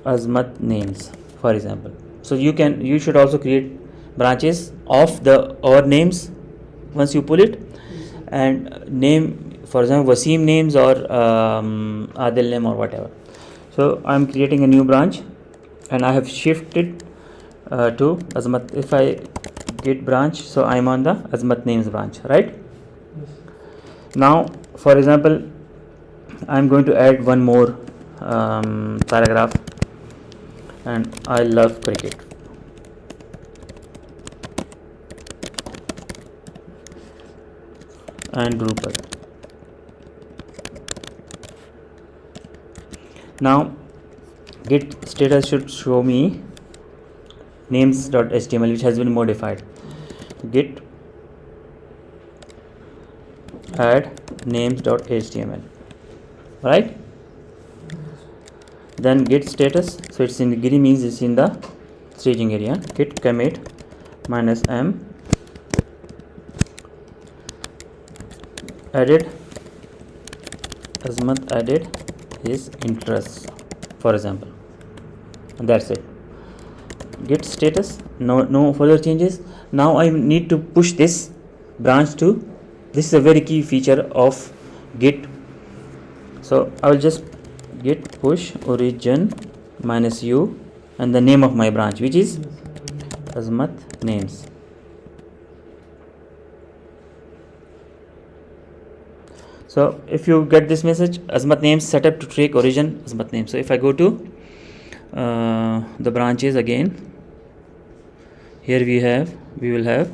Azmat names, for example. So you should also create branches of our names once you pull it, and name, for example, Wasim names or Adil name or whatever. So I'm creating a new branch and I have shifted to Azmat. If I git branch, so I'm on the Azmat names branch, right? Now for example, I'm going to add one more paragraph, and I love cricket. And Drupak. Now git status should show me names.html, which has been modified. Git add names.html, right? Then git status, so it's in the GIT means it's in the staging area. Git commit minus m added Azmat added his interests, for example, and that's it. Git status, no further changes. Now I need to push this branch to, this is a very key feature of Git. So I will just git push origin minus u and the name of my branch, which is Azmat names. So if you get this message, Azmat names setup to track origin Azmat names. So if I go to the branches again, here we will have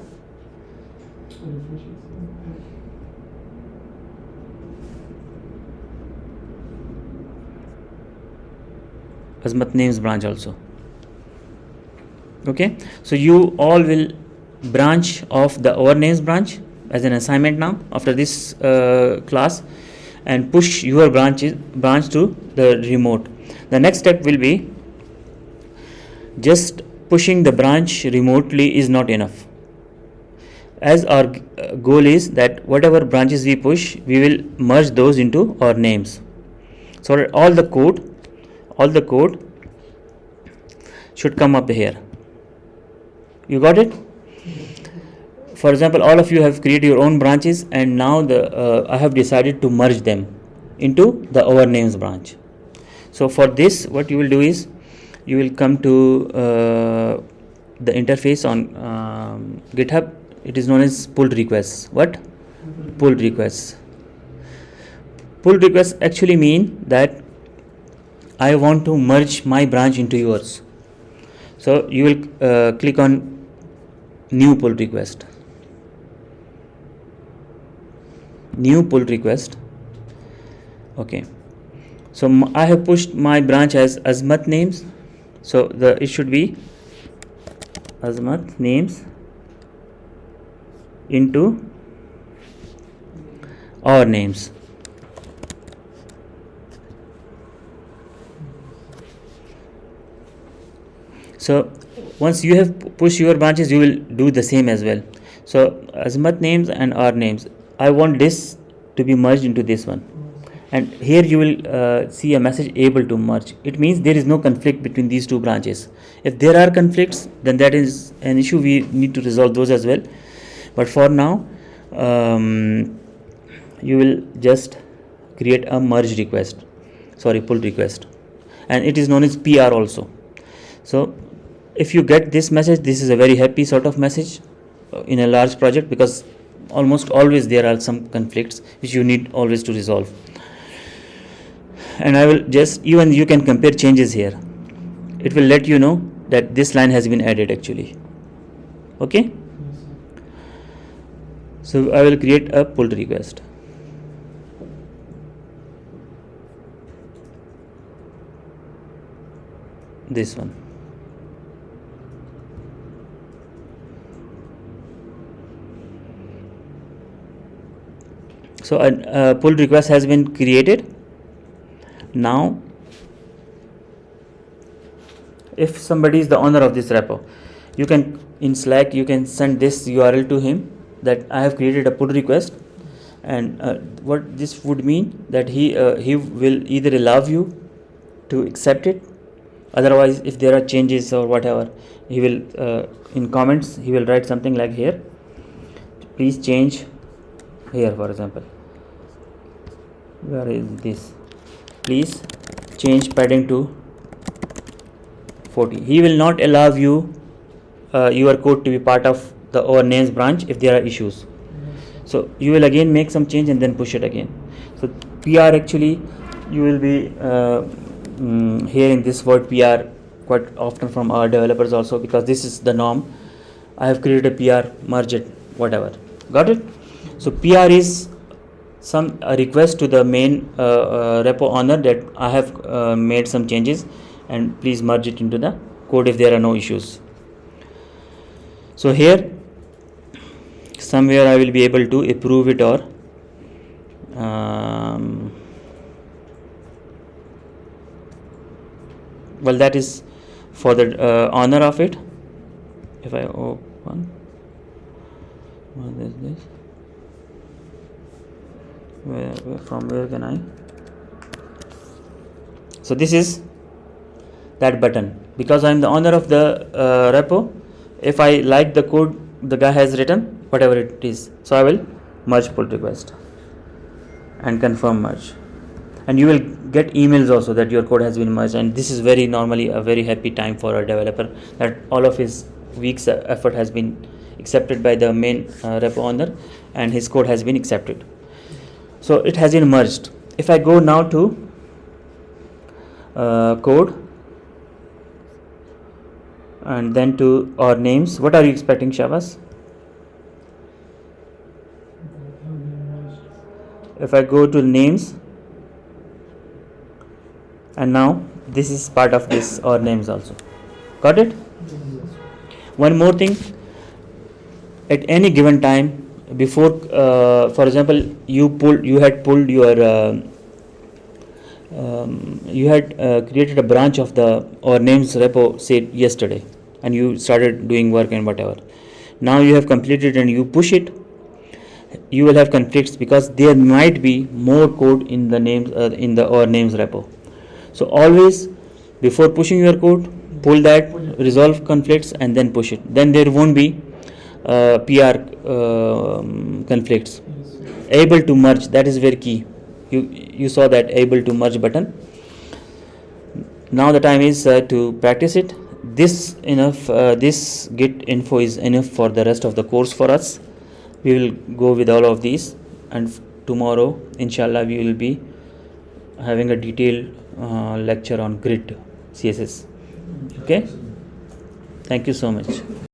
Azmat names branch also. Okay, so you all will branch of the our names branch as an assignment now after this class, and push your branch to the remote. The next step will be, just pushing the branch remotely is not enough, as our goal is that whatever branches we push, we will merge those into our names, so that all the code should come up here. You got it? For example, all of you have created your own branches, and now I have decided to merge them into the our names branch. So for this, what you will do is you will come to the interface on GitHub. It is known as pull requests. What? Pull requests. Pull requests actually mean that I want to merge my branch into yours. So you will click on new pull request. New pull request. Okay. So I have pushed my branch as Azmat names. So it should be Azmat names into our names. So once you have pushed your branches, you will do the same as well. So Azmat names and our names. I want this to be merged into this one. And here you will see a message able to merge. It means there is no conflict between these two branches. If there are conflicts, then that is an issue. We need to resolve those as well. But for now, you will just create a merge request, pull request, and it is known as PR also. So if you get this message, this is a very happy sort of message in a large project, because almost always there are some conflicts which you need always to resolve. And I will just, even you can compare changes here. It will let you know that this line has been added actually. Okay. So I will create a pull request. This one. So a pull request has been created. Now if somebody is the owner of this repo, you can, in Slack, you can send this URL to him that I have created a pull request, and what this would mean that he will either allow you to accept it, otherwise if there are changes or whatever, he will in comments he will write something like here, please change here, for example, where is this, please change padding to 40. He will not allow you your code to be part of the our names branch if there are issues. So you will again make some change and then push it again. So PR, actually you will be hearing this word PR quite often from our developers also, because this is the norm. I have created a PR, merge it, whatever. Got it? So PR is a request to the main repo owner that I have made some changes and please merge it into the code if there are no issues. So here somewhere I will be able to approve it, or well, that is for the owner of it. If I open, what is this? From where can I? So this is that button, because I am the owner of the repo. If I like the code the guy has written, whatever it is, so I will merge pull request and confirm merge, and you will get emails also that your code has been merged. And this is very normally a very happy time for a developer, that all of his week's effort has been accepted by the main repo owner and his code has been accepted. So it has been merged. If I go now to code and then to our names, what are you expecting, Shabas? If I go to names, and now this is part of this our names also. Got it? One more thing, at any given time, before for example you had pulled your you had created a branch of the or names repo, say yesterday, and you started doing work and whatever. Now you have completed and you push it, you will have conflicts because there might be more code in the names in the or names repo. So always before pushing your code, pull that, resolve conflicts and then push it. Then there won't be PR conflicts. Able to merge, that is very key. You saw that able to merge button. Now the time is to practice it. This enough. This Git info is enough for the rest of the course for us. We will go with all of these, and tomorrow, inshallah, we will be having a detailed lecture on grid CSS. Okay. Thank you so much.